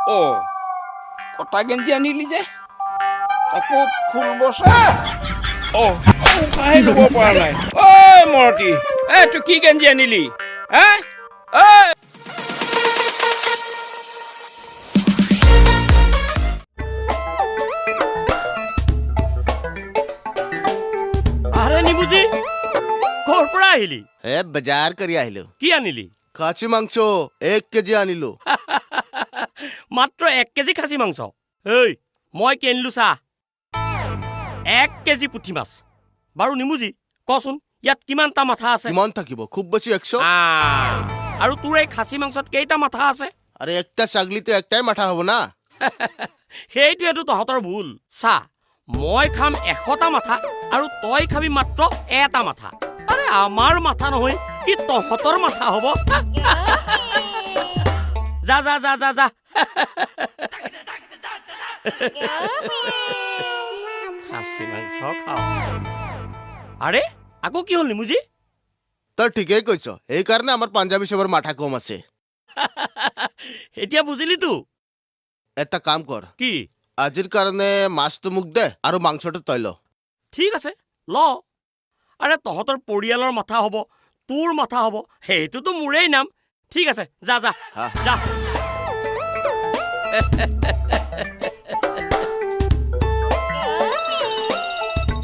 কটা গেঞ্জি আনিলি যে তাকো ফুল বসা উশাহে ল'ব পৰা নাই ঐ মৰতি তুই কি গেঞ্জি আনিলি আৰে নিবুজি ক'ৰ পৰা আহিলি বাজাৰ কৰি আহিলো কি আনিলি খাচী মাংস 1 কেজি আনিলো মাত্ৰ 1 কেজি খাচী মাংস এই মই কিনিলো চা 1 কেজি পুঠি মাছ বাৰু নিমুজি কচোন ইয়াত কিমানটা মাথা আছে কিমান থাকিব খুব বেছি 100 আৰু তোৰ এই খাচী মাংসত কেইটা মাথা আছে আৰে একটা ছাগলিতে একটাই মাথা হ'ব না সেইটোৱেতো তহঁতৰ ভুল চা মই খাম 100টা মাথা আৰু তই খাবি মাত্ৰ এটা মাথা আৰে আমাৰ মাথা নহয় কি তহঁতৰ মাথা হ'ব যা যা যা যা যা খাচী মাংস খাওঁ আৰে আকৌ কি হ'ল নিমুজি তই ঠিকেই কৈছ এই কাৰণে আমাৰ পাঞ্জাবী সবৰ মাথা কম আছে এতিয়া বুজিলি তো এটা কাম কৰ কি আজিৰ কাৰণে মাছটো মোক দে আৰু মাংসটো তই ল ঠিক আছে ল আৰে তহঁতৰ পৰিয়ালৰ মাথা হ'ব তোৰ মাথা হ'ব সেইটোতো মোৰেই নাম ঠিক আছে যা যা যা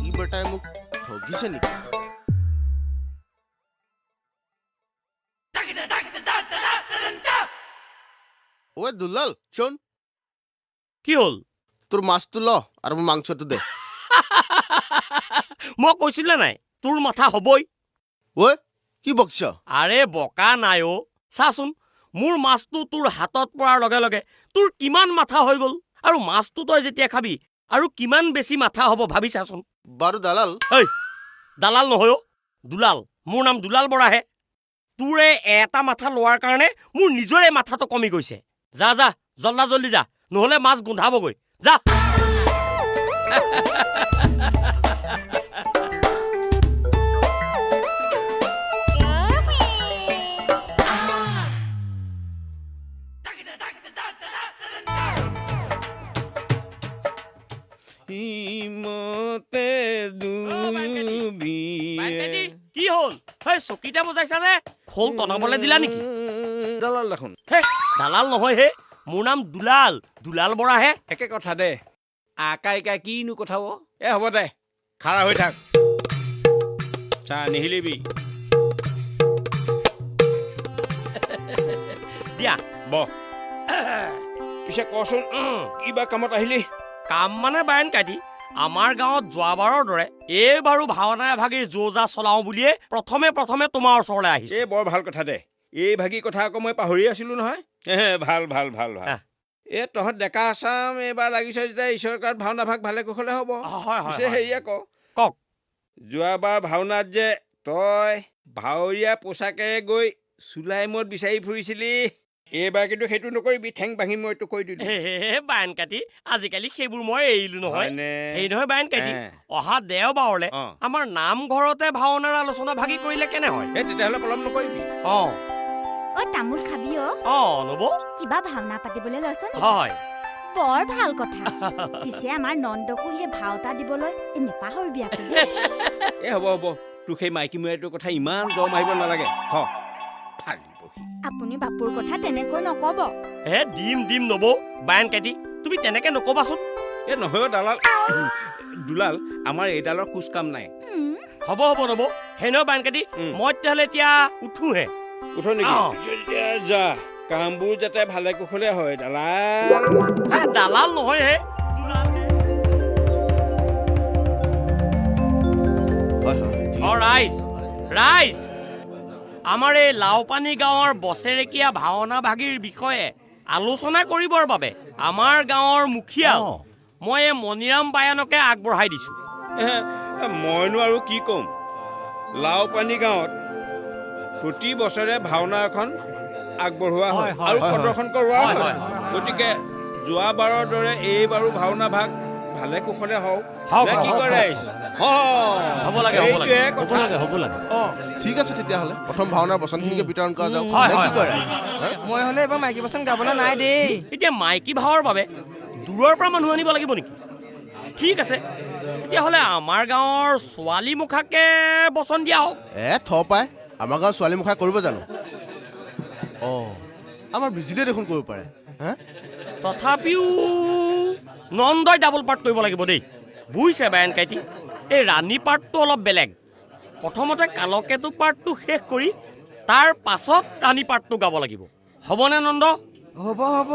ই বেটাই মোক ঠগিছে নেকি ঐ দুলাল শোন কি হ'ল তোৰ মাছটো ল আৰু মোৰ মাংসটো দে মই কৈছিলে নাই তোৰ মাথা হ'বই ঐ কি বকছ আৰে বকা নাই অ চাচোন মোৰ মাছটো তোৰ হাতত পৰাৰ লগে লগে তোৰ কিমান মাথা হৈ গ'ল আৰু মাছটো তই যেতিয়া খাবি আৰু কিমান বেছি মাথা হ'ব ভাবি চাচোন বাৰু দালাল ঐ দালাল নহয় দুলাল মোৰ নাম দুলাল বৰাহে তোৰে এটা মাথা লোৱাৰ কাৰণে মোৰ নিজৰে মাথাটো কমি গৈছে যা যা জল্দা জল্দি যা নহ'লে মাছ গোন্ধাবগৈ যা কি হ'ল সেই চকীতে বজাইছা যে খোল টনাবলৈ দিলা নেকি দালাল দেখোন দালাল নহয় হে মোৰ নাম দুলাল দুলাল বৰাহে একে কথা দে আকাই কিনো কথা হ'ব দে খাৰা হৈ থাক চাহ নিহিলিবি দিয়া বহ পিছে কচোন কিবা কামত আহিলি কাম মানে বায়ন কাটি আমাৰ গাঁৱত যোৱাবাৰৰ দৰে এইবাৰো ভাওনা এভাগিৰ যো-জা চলাওঁ বুলিয়ে প্ৰথমে তোমাৰ ওচৰলৈ আহিছে বৰ ভাল কথা দে এই ভাগি কথা আকৌ মই পাহৰি আছিলো নহয় ভাল ভাল ভাল ভাল তহঁত ডেকা আছাম এইবাৰ লাগিছে যেতিয়া ঈশ্বৰৰ কাৰত ভাওনা ভাগ ভালে কুশলে হ'ব পিছে হেৰি আকৌ কওক যোৱাবাৰ ভাওনাত যে তই ভাৱৰীয়া পোচাকেৰে গৈ চুলাইমত বিচাৰি ফুৰিছিলি এইবাৰ কিন্তু সেইটো নকৰিবি ঠেং ভাঙি মই তোক কৈ দিলো বায়ন কাটি আজিকালি সেইবোৰ মই এৰিলো নহয় সেই নহয় বায়ন কাটি অহা দেওবাৰলে আমাৰ নামঘৰতে ভাওনাৰ আলোচনা ভাগি কৰিলে কেনে হয় তেতিয়াহ'লে পলম নকৰিবি তামোল খাবি নব কিবা ভাওনা পাতিবলৈ লৈছ হয় বৰ ভাল কথা পিছে আমাৰ নন্দকো সেই ভাওতা দিবলৈ নেপাহৰিবি আকৌ হ'ব তোক সেই মাইকী মূৰাটোৰ কথা ইমান দম আহিব নালাগে আপুনি বাপুৰ কথা তেনেকৈ নকব দিম নব বায়ন কাটি তুমি তেনেকে নকবাচোন নহয় দালাল দুলাল আমাৰ এইডালৰ কোচ কাম নাই হ'ব নব সেই নহয় বায়ন কাটি মই তেতিয়াহ'লে এতিয়া উঠোহে উঠ নেকি যা কামবোৰ যাতে ভালে কুশলে হয় দালাল নহয় হে ৰাইজ আমাৰ এই লাওপানী গাঁৱৰ বছেৰেকীয়া ভাওনা ভাগিৰ বিষয়ে আলোচনা কৰিবৰ বাবে আমাৰ গাঁৱৰ মুখীয়া মই এই মণিৰাম বায়নকে আগবঢ়াই দিছো মইনো আৰু কি ক'ম লাওপানী গাঁৱত প্ৰতি বছৰে ভাওনা এখন আগবঢ়োৱা হয় আৰু প্ৰদৰ্শন কৰোৱা হয় গতিকে যোৱাবাৰৰ দৰে এইবাৰো ভাওনা ভাগ ভালে কুশলে হওক হওক, নে কি হওক, কৰে হ'ব লাগে হ'ব লাগে এইটোৱে হ'ব কথা। লাগে হ'ব লাগে অ ঠিক আছে তেতিয়াহ'লে প্ৰথম ভাওনাৰ বচনখিনিকে বিতৰণ কৰা যাওক হয়, নে হয়, কি কয় মই হ'লে এইবাৰ মাইকী বচন গাবলৈ নাই দেই। এতিয়া মাইকী ভাৱৰ বাবে দূৰৰ পৰা মানুহ আনিব লাগিব নেকি ঠিক আছে তেতিয়াহ'লে আমাৰ গাঁৱৰ ছোৱালী মুখাকে বচন দিয়া হওক পাই আমাৰ গাঁৱৰ ছোৱালী মুখা কৰিব জানো অ আমাৰ বিজুলীয়ে দেখোন কৰিব পাৰে হা তথাপিও নন্দই ডাবল পাৰ্ট কৰিব লাগিব দেই বুজিছে বায়ন কাইটি এই ৰাণী পাৰ্টটো অলপ বেলেগ প্ৰথমতে কালকেতু পাৰ্টটো শেষ কৰি তাৰ পাছত ৰাণী পাৰ্টটো গাব লাগিব হ'বনে নন্দ হ'ব হ'ব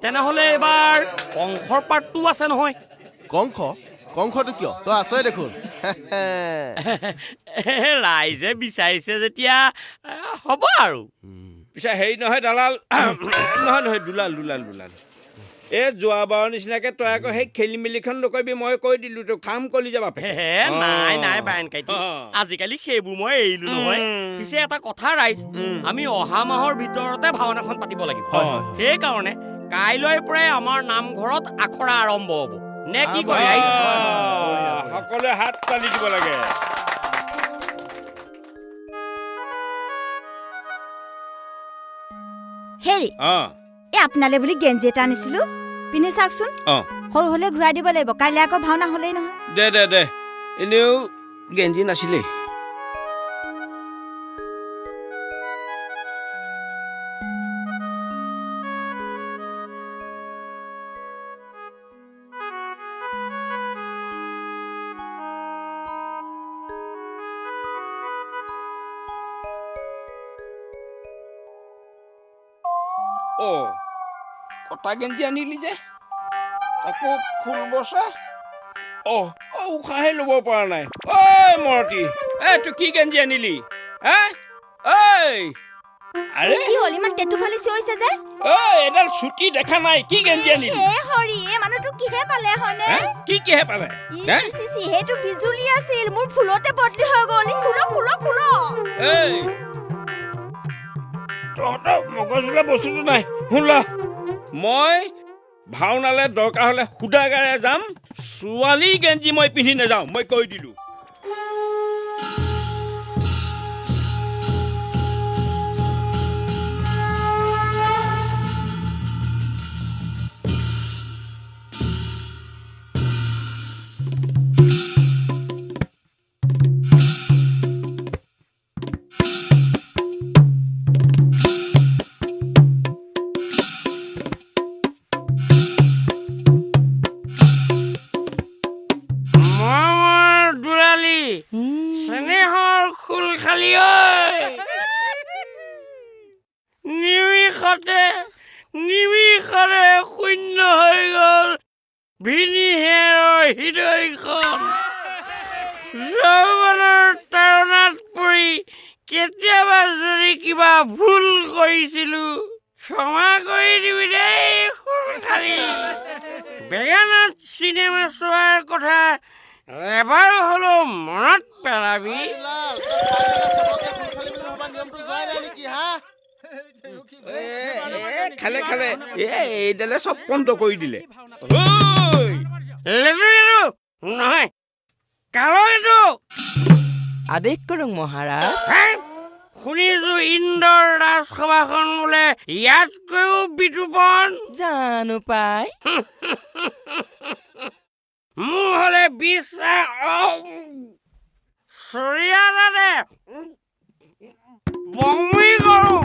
তেনেহ'লে এইবাৰ কংসৰ পাৰ্টটো আছে নহয় কংসটো কিয় তই আছই দেখোন ৰাইজে বিচাৰিছে যেতিয়া হ'ব আৰু পিছে হেৰি নহয় দালাল নহয় দুলাল এই যোৱাবাৰৰ নিচিনাকে তই আকৌ সেই খেলি মেলিখন নকৰিবি মই কৈ দিলো তোক খাম কলি যাবা নাই বায়ন কাইটি আজিকালি সেইবোৰ মই এৰিলো নহয় পিছে এটা কথা ৰাইজ আমি অহা মাহৰ ভিতৰতে ভাওনাখন পাতিব লাগিব সেইকাৰণে কাইলৈৰ পৰাই আমাৰ নামঘৰত আখৰা আৰম্ভ হ'ব নে কি কয় ৰাইজ সকলোৱে হাত তালি দিব লাগে হেৰি এই আপোনালৈ বুলি গেঞ্জি এটা আনিছিলো পিন্ধি চাওকচোন সৰু হলে ঘূৰাই দিব লাগিব কাইলৈ আকৌ ভাওনা হলেই নহয় দে এনেও গেঞ্জি নাছিলেই কটা গেঞ্জি আনিলি যে আকৌ ফুল বচা উশাহে ল'ব পৰা নাই ঐ মৰতি তই কি গেঞ্জি আনিলি আৰে কি হ'ল ইমান টেটু ফালি চিঞৰিছে যে এডাল ছুটি দেখা নাই কি গেঞ্জি আনিলি হৰি এই মানুহটো কিহে পালে হনে কিহে পালে সেইটো বিজুলী আছিল মোৰ ফুলতে বদলি হৈ গ'ল খুলো তহঁতৰ মগজ বোলা বস্তুটো নাই শুনলা মই ভাওনালে দৰকাৰ হলে সুদাগাৰে যাম ছোৱালী গেঞ্জি মই পিন্ধি নাযাওঁ মই কৈ দিলো নিমিষতে শূন্য হৈ গ'ল ভিনীহেৰৰ হৃদয়খন যৌৱনৰ তাৰণাত পৰি কেতিয়াবা যদি কিবা ভুল কৰিছিলো ক্ষমা কৰি দিবি দেই সোণখালী বেগানত চিনেমা চোৱাৰ কথা এবাৰ হ'লেও মনত পেলাবি খালে এইডালে চব বন্ধ কৰি দিলে নহয় কালো আদেশ কৰক মহাৰাজ শুনিছো ইন্দ্ৰৰ ৰাজসভাখন বোলে ইয়াতকৈও বিতোপন জানো পাই মোৰ হলে বিশ্বাস চৰিয়ালে বমি কৰো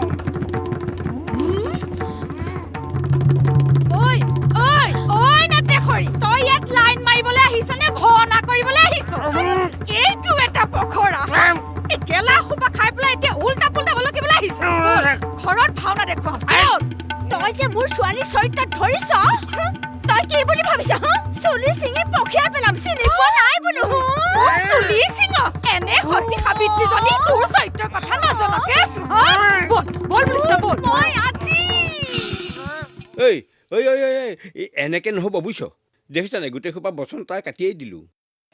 তই ইয়াত লাইন মাৰিবলৈ আহিছ নে ভনা কৰিবলৈ আহিছ এইটো এটা পখৰা গেলা সোপা খাই পেলাই এতিয়া উল্টা পুল্টা বলকিবলৈ আহিছ ঘৰত ভাওনা দেখুৱাম তই যে মোৰ ছোৱালী চৰিত্ৰত ধৰিছ তই কি বুলি ভাবিছ চুলি চিঙি পখিয়াই পেলাম চিনি পোৱা নাই বোলো চুলি চিঙ এনে সতী সাবিত্ৰীজনী তোৰ চৰিত্ৰৰ কথা নজনাকে আছো বল বুলিছ বল মই আজি এনেকে নহ'ব বুজিছ দেখিছা নাই গোটেই সোপা বচন তাই কাটিয়েই দিলো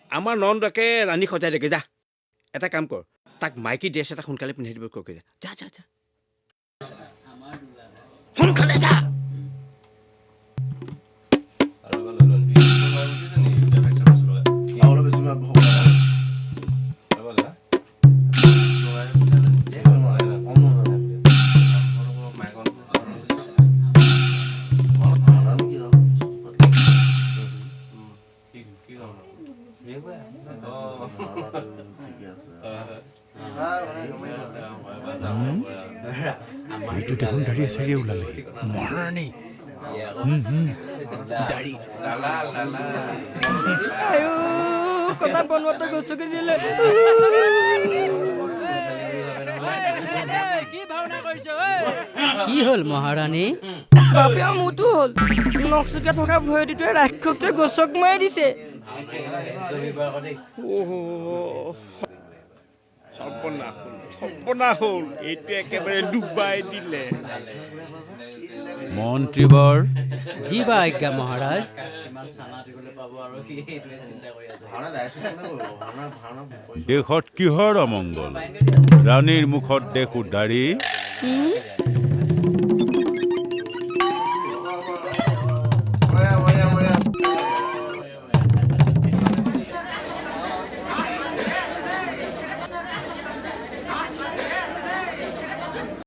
আমাৰ নন্দকে ৰাণী সজাই দেখে যা এটা কাম কৰ তাক মাইকী ড্ৰেছ এটা সোনকালে পিন্ধাই দিব ককে যা সোনকালে যা এইটো দেখোন দাড়িয়ে চাৰিয়ে ওলালে মহাৰাণী দাড়ি আয়ো কথা বনোৱাটো গছকি দিলে কি হ'ল মহাৰাণী বাপে মোৰতো হ'ল নখচুকীয়া থকা ভয়টোৱে ৰাক্ষসটোৱে গছক মাৰি দিছে সৰ্বনাশ হ'ল এইটো একেবাৰে ডুবাই দিলে মন্ত্ৰীবৰ যি বা আজ্ঞা মহাৰাজ দেশত কিহৰ অমংগল ৰাণীৰ মুখত দেখো দাড়ি